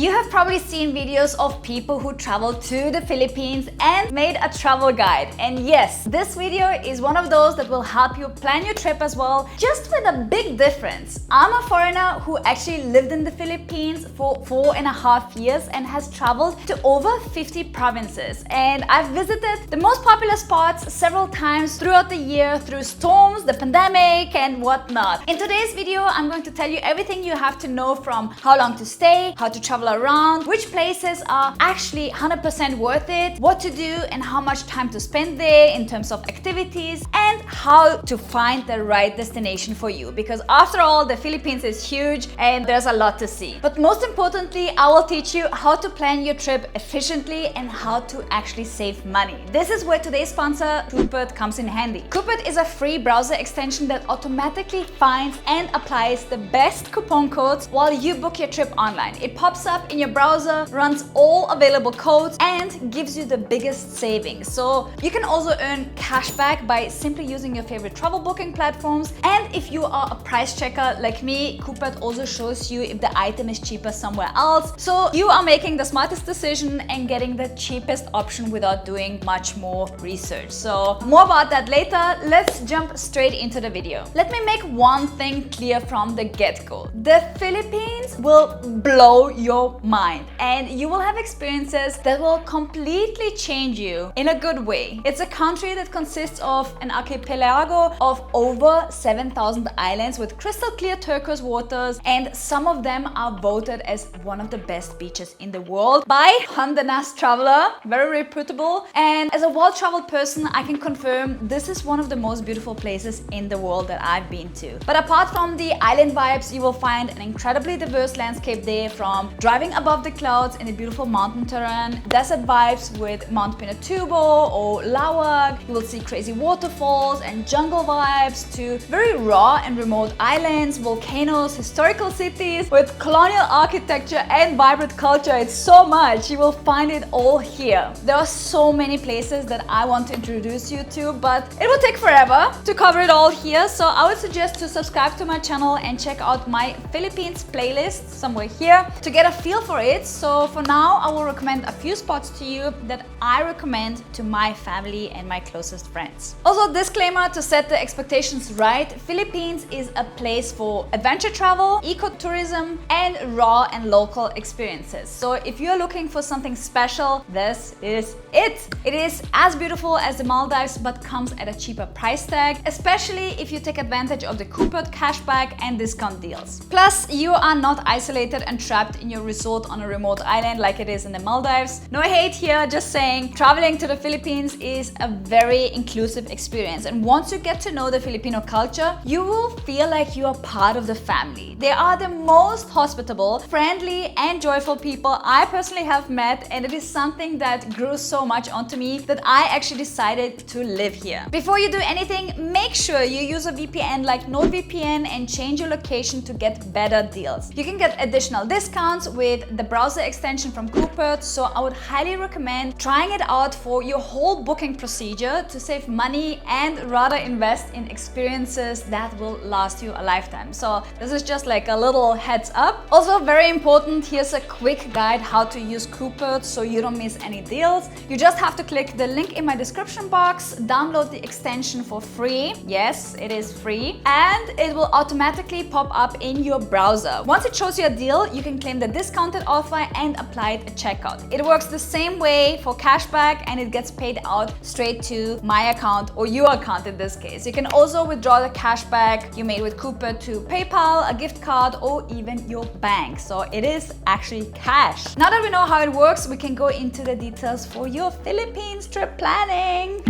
You have probably seen videos of people who traveled to the Philippines and made a travel guide. And yes, this video is one of those that will help you plan your trip as well, just with a big difference. I'm a foreigner who actually lived in the Philippines for 4.5 years and has traveled to over 50 provinces. And I've visited the most popular spots several times throughout the year through storms, the pandemic, and whatnot. In today's video, I'm going to tell you everything you have to know, from how long to stay, how to travel around, which places are actually 100% worth it, what to do and how much time to spend there in terms of activities, and how to find the right destination for you. Because after all, the Philippines is huge and there's a lot to see. But most importantly, I will teach you how to plan your trip efficiently and how to actually save money. This is where today's sponsor, Coupert, comes in handy. Coupert is a free browser extension that automatically finds and applies the best coupon codes while you book your trip online. It pops up in your browser, runs all available codes, and gives you the biggest savings. So you can also earn cashback by simply using your favorite travel booking platforms. And if you are a price checker like me, Coupert also shows you if the item is cheaper somewhere else. So you are making the smartest decision and getting the cheapest option without doing much more research. So more about that later. Let's jump straight into the video. Let me make one thing clear from the get-go. The Philippines will blow your mind and you will have experiences that will completely change you in a good way. It's a country that consists of an archipelago of over 7,000 islands with crystal clear turquoise waters, and some of them are voted as one of the best beaches in the world by Honduras Traveler, very reputable. And as a world travel person, I can confirm this is one of the most beautiful places in the world that I've been to. But apart from the island vibes, you will find an incredibly diverse landscape there, from driving above the clouds in the beautiful mountain terrain, desert vibes with Mount Pinatubo or Lawag. You will see crazy waterfalls and jungle vibes, to very raw and remote islands, volcanoes, historical cities with colonial architecture and vibrant culture. It's so much. You will find it all here. There are so many places that I want to introduce you to, but it will take forever to cover it all here. So I would suggest to subscribe to my channel and check out my Philippines playlist somewhere here to get a feel for it. So for now, I will recommend a few spots to you that I recommend to my family and my closest friends. Also, disclaimer to set the expectations right: Philippines is a place for adventure travel, ecotourism, and raw and local experiences. So if you're looking for something special, this is it. It is as beautiful as the Maldives, but comes at a cheaper price tag, especially if you take advantage of the Coupert cashback and discount deals. Plus, you are not isolated and trapped in your resort on a remote island like it is in the Maldives. No hate here, just saying traveling to the Philippines is a very inclusive experience. And once you get to know the Filipino culture, you will feel like you are part of the family. They are the most hospitable, friendly, and joyful people I personally have met, and it is something that grew so much onto me that I actually decided to live here. Before you do anything, make sure you use a VPN like NordVPN and change your location to get better deals. You can get additional discounts with the browser extension from Coupert, so I would highly recommend trying it out for your whole booking procedure to save money and rather invest in experiences that will last you a lifetime. So this is just like a little heads up. Also very important, here's a quick guide how to use Coupert so you don't miss any deals. You just have to click the link in my description box, download the extension for free. Yes, it is free, and it will automatically pop up in your browser. Once it shows you a deal, you can claim the discounted offer and apply it at checkout. It works the same way for cashback, and it gets paid out straight to my account, or your account in this case. You can also withdraw the cashback you made with Coupert to PayPal, a gift card, or even your bank. So it is actually cash. Now that we know how it works, we can go into the details for your Philippines trip planning.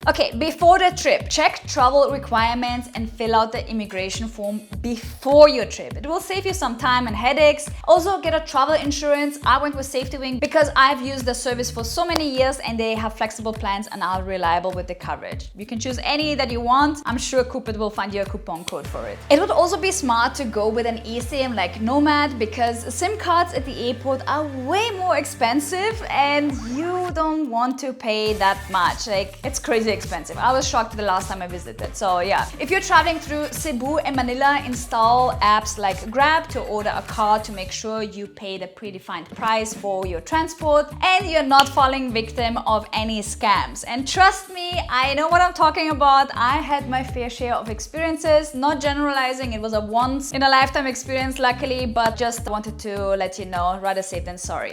Okay, before the trip, check travel requirements and fill out the immigration form before your trip. It will save you some time and headaches. Also, get a travel insurance. I went with Safety Wing because I've used the service for so many years and they have flexible plans and are reliable with the coverage. You can choose any that you want. I'm sure Coupert will find you a coupon code for it. It would also be smart to go with an eSIM like Nomad, because SIM cards at the airport are way more expensive and you don't want to pay that much. Like, it's crazy expensive. I was shocked the last time I visited. So yeah, if you're traveling through Cebu and Manila, install apps like Grab to order a car to make sure you pay the predefined price for your transport and you're not falling victim of any scams. And trust me, I know what I'm talking about. I had my fair share of experiences, not generalizing. It was a once in a lifetime experience, luckily, but just wanted to let you know, rather safe than sorry.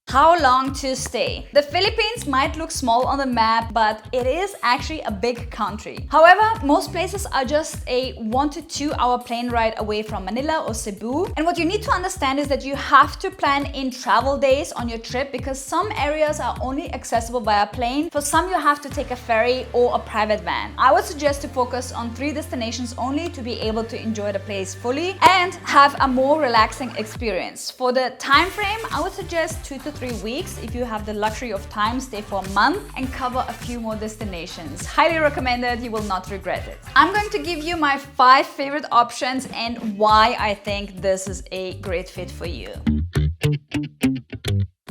How long to stay? The Philippines might look small on the map, but it is actually a big country. However, most places are just a 1 to 2 hour plane ride away from Manila or Cebu. And what you need to understand is that you have to plan in travel days on your trip because some areas are only accessible via plane. For some, you have to take a ferry or a private van. I would suggest to focus on 3 destinations only to be able to enjoy the place fully and have a more relaxing experience. For the time frame, I would suggest 2 to 3 weeks. If you have the luxury of time, stay for a month and cover a few more destinations. Highly recommended, you will not regret it. I'm going to give you my 5 favorite options and why I think this is a great fit for you.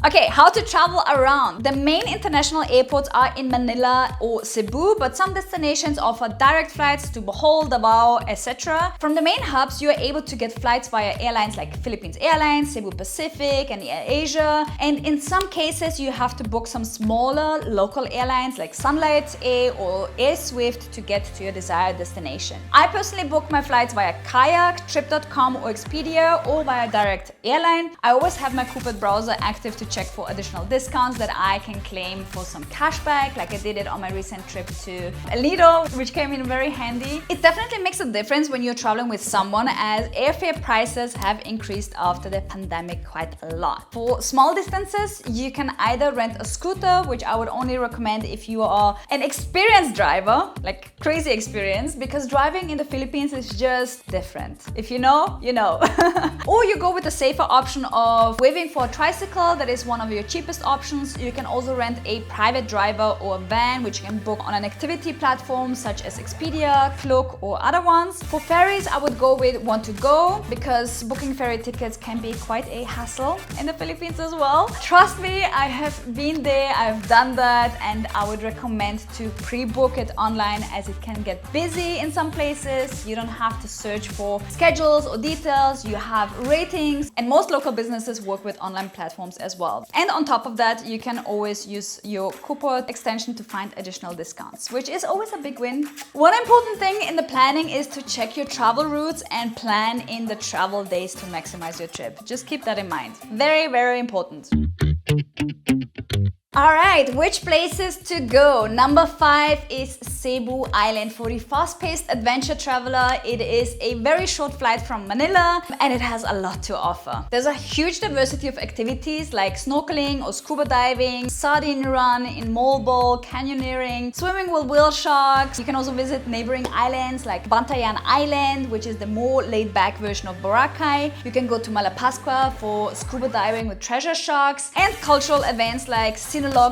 Okay, how to travel around. The main international airports are in Manila or Cebu, but some destinations offer direct flights to Bohol, Davao, etc. From the main hubs, you are able to get flights via airlines like Philippines Airlines, Cebu Pacific, and Air Asia. And in some cases, you have to book some smaller local airlines like Sunlight Air or Air Swift to get to your desired destination. I personally book my flights via Kayak, Trip.com or Expedia or via direct airline. I always have my Coupert browser active to check for additional discounts that I can claim for some cashback, like I did it on my recent trip to Nido, which came in very handy. It definitely makes a difference when you're traveling with someone, as airfare prices have increased after the pandemic quite a lot. For small distances, you can either rent a scooter, which I would only recommend if you are an experienced driver, like crazy experience, because driving in the Philippines is just different. If you know, you know. Or you go with the safer option of waving for a tricycle. That is one of your cheapest options. You can also rent a private driver or a van, which you can book on an activity platform such as Expedia, Klook, or other ones. For ferries, I would go with Want2Go because booking ferry tickets can be quite a hassle in the Philippines as well. Trust me, I have been there, I've done that, and I would recommend to pre-book it online as it can get busy in some places. You don't have to search for schedules or details. You have ratings, and most local businesses work with online platforms as well. And on top of that, you can always use your Coupert extension to find additional discounts, which is always a big win. One important thing in the planning is to check your travel routes and plan in the travel days to maximize your trip. Just keep that in mind. Very, very important. Alright, which places to go? Number 5 is Cebu Island. For the fast-paced adventure traveler, it is a very short flight from Manila and it has a lot to offer. There's a huge diversity of activities like snorkeling or scuba diving, sardine run in mole bowl, canyoneering, swimming with whale sharks. You can also visit neighboring islands like Bantayan Island, which is the more laid-back version of Boracay. You can go to Malapascua for scuba diving with treasure sharks and cultural events like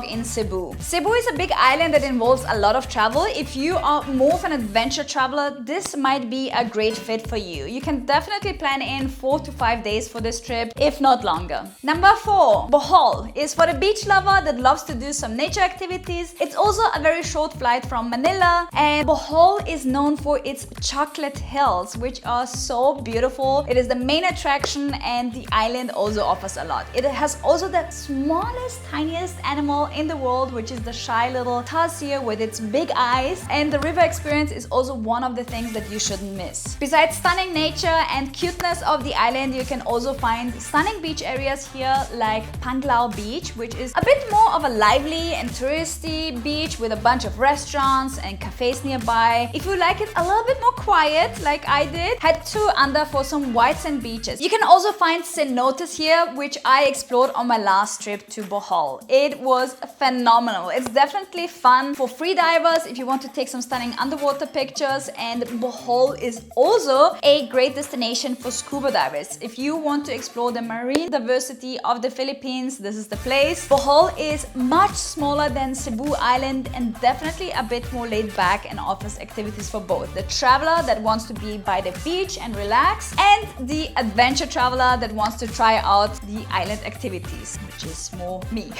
in Cebu. Cebu is a big island that involves a lot of travel. If you are more of an adventure traveler, this might be a great fit for you. You can definitely plan in 4 to 5 days for this trip, if not longer. Number 4, Bohol is for the beach lover that loves to do some nature activities. It's also a very short flight from Manila, and Bohol is known for its chocolate hills, which are so beautiful. It is the main attraction, and the island also offers a lot. It has also the smallest, tiniest animal in the world, which is the shy little tarsier with its big eyes, and the river experience is also one of the things that you shouldn't miss. Besides stunning nature and cuteness of the island, you can also find stunning beach areas here like Panglao Beach, which is a bit more of a lively and touristy beach with a bunch of restaurants and cafes nearby. If you like it a little bit more quiet like I did, head to Anda for some white sand beaches. You can also find cenotes here, which I explored on my last trip to Bohol. It was phenomenal. It's definitely fun for free divers if you want to take some stunning underwater pictures, and Bohol is also a great destination for scuba divers. If you want to explore the marine diversity of the Philippines, this is the place. Bohol is much smaller than Cebu Island and definitely a bit more laid back and offers activities for both the traveler that wants to be by the beach and relax, and the adventure traveler that wants to try out the island activities, which is more me.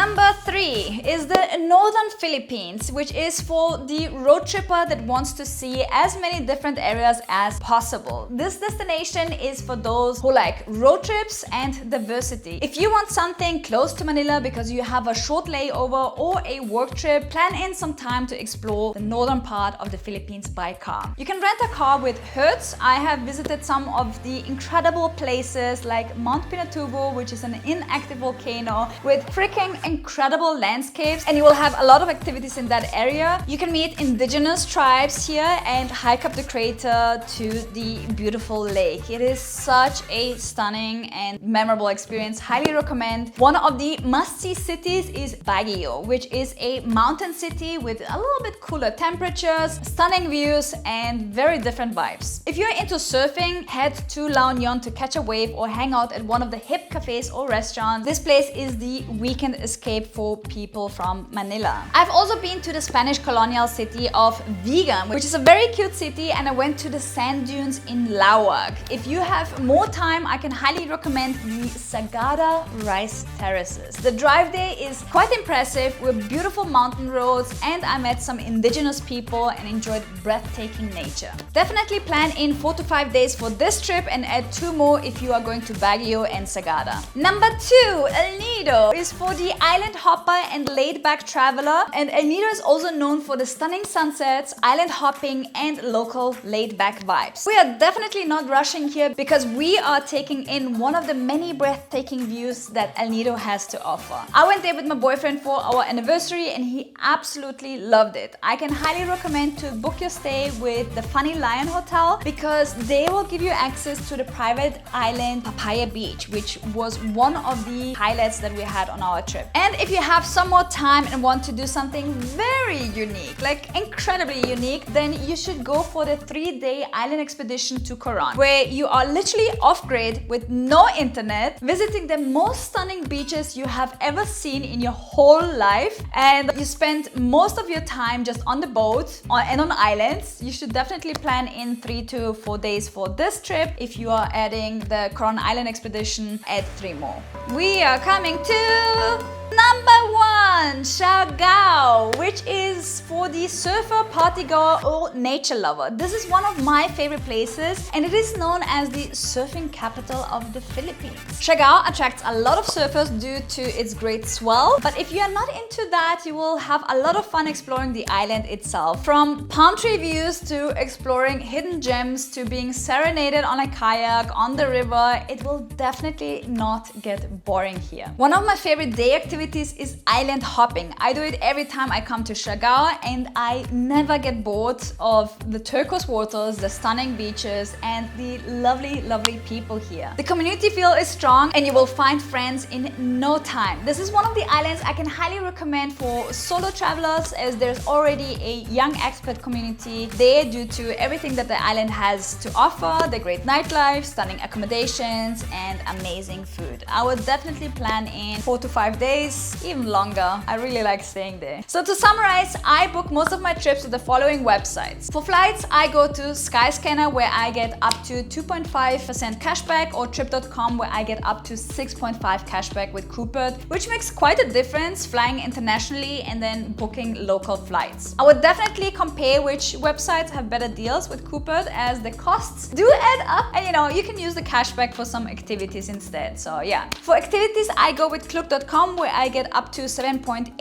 Number 3 is the northern Philippines, which is for the road tripper that wants to see as many different areas as possible. This destination is for those who like road trips and diversity. If you want something close to Manila because you have a short layover or a work trip, plan in some time to explore the northern part of the Philippines by car. You can rent a car with Hertz. I have visited some of the incredible places like Mount Pinatubo, which is an inactive volcano with freaking incredible landscapes, and you will have a lot of activities in that area. You can meet indigenous tribes here and hike up the crater to the beautiful lake. It is such a stunning and memorable experience. Highly recommend. One of the must-see cities is Baguio, which is a mountain city with a little bit cooler temperatures, stunning views, and very different vibes. If you're into surfing, head to La Union to catch a wave or hang out at one of the hip cafes or restaurants. This place is the weekend escape for people from Manila. I've also been to the Spanish colonial city of Vigan, which is a very cute city, and I went to the sand dunes in Lawag. If you have more time, I can highly recommend the Sagada Rice Terraces. The drive there is quite impressive with beautiful mountain roads, and I met some indigenous people and enjoyed breathtaking nature. Definitely plan in 4 to 5 days for this trip and add 2 more if you are going to Baguio and Sagada. Number 2, El Nido is for the island hopper and laid-back traveler, and El Nido is also known for the stunning sunsets, island hopping, and local laid-back vibes. We are definitely not rushing here because we are taking in one of the many breathtaking views that El Nido has to offer. I went there with my boyfriend for our anniversary and he absolutely loved it. I can highly recommend to book your stay with the Funny Lion Hotel because they will give you access to the private island Papaya Beach, which was one of the highlights that we had on our trip. And if you have some more time and want to do something very unique, like incredibly unique, then you should go for the 3-day island expedition to Coron, where you are literally off-grid with no internet, visiting the most stunning beaches you have ever seen in your whole life, and you spend most of your time just on the boat and on islands. You should definitely plan in 3 to 4 days for this trip. If you are adding the Coron Island expedition, add 3 more. We are coming to number 1, Siargao, which is for the surfer, partygoer, or nature lover. This is one of my favorite places, and it is known as the surfing capital of the Philippines. Siargao attracts a lot of surfers due to its great swell, but if you are not into that, you will have a lot of fun exploring the island itself. From palm tree views to exploring hidden gems to being serenaded on a kayak on the river, it will definitely not get boring here. One of my favorite day activities is island hopping. I do it every time I come to Siargao, and I never get bored of the turquoise waters, the stunning beaches, and the lovely, lovely people here. The community feel is strong and you will find friends in no time. This is one of the islands I can highly recommend for solo travelers, as there's already a young expat community there due to everything that the island has to offer, the great nightlife, stunning accommodations, and amazing food. I would definitely plan in 4 to 5 days, even longer. I really like staying there. So to summarize, I book most of my trips with the following websites. For flights, I go to Skyscanner, where I get up to 2.5% cashback, or Trip.com, where I get up to 6.5 cashback with Coupert, which makes quite a difference flying internationally and then booking local flights. I would definitely compare which websites have better deals with Coupert, as the costs do add up, and you can use the cashback for some activities instead. So yeah. For activities, I go with Klook.com, where I get up to 7.8%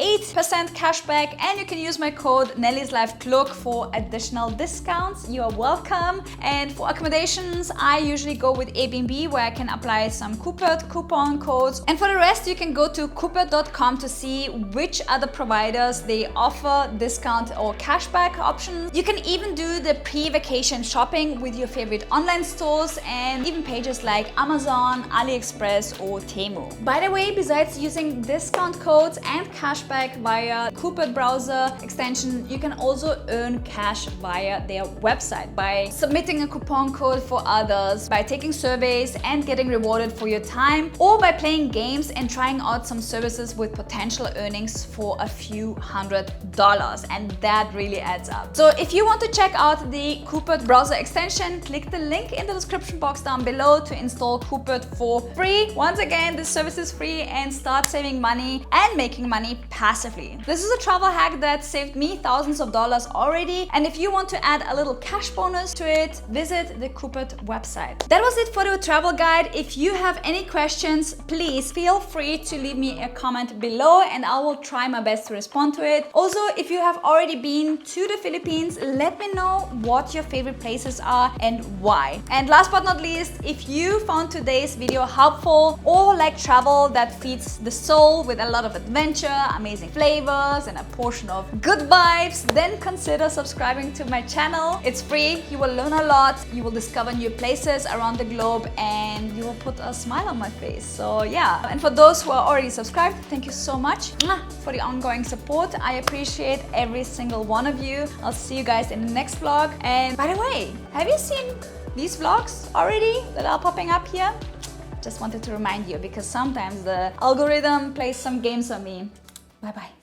cashback, and you can use my code Nellyslife Klook for additional discounts. You are welcome. And for accommodations, I usually go with Airbnb, where I can apply some Coupert coupon codes. And for the rest, you can go to Coupert.com to see which other providers they offer discount or cashback options. You can even do the pre-vacation shopping with your favorite online stores and even pages like Amazon, AliExpress, or Temu. By the way, besides using discount codes and cashback via Coupert browser extension, you can also earn cash via their website by submitting a coupon code for others, by taking surveys and getting rewarded for your time, or by playing games and trying out some services with potential earnings for a few $100s, and that really adds up. So if you want to check out the Coupert browser extension, click the link in the description box down below to install Coupert for free. Once again, this service is free, and start saving money money and making money passively. This is a travel hack that saved me thousands of dollars already, and if you want to add a little cash bonus to it, visit the Coupert website. That was it for the travel guide. If you have any questions, please feel free to leave me a comment below and I will try my best to respond to it. Also, if you have already been to the Philippines, let me know what your favorite places are and why. And last but not least, if you found today's video helpful or like travel that feeds the soul with a lot of adventure, amazing flavors and a portion of good vibes, then consider subscribing to my channel. It's free, you will learn a lot, you will discover new places around the globe, and you will put a smile on my face. So yeah, and for those who are already subscribed, thank you so much for the ongoing support. I appreciate every single one of you. I'll see you guys in the next vlog. And by the way, have you seen these vlogs already that are popping up here? Just wanted to remind you because sometimes the algorithm plays some games on me. Bye bye.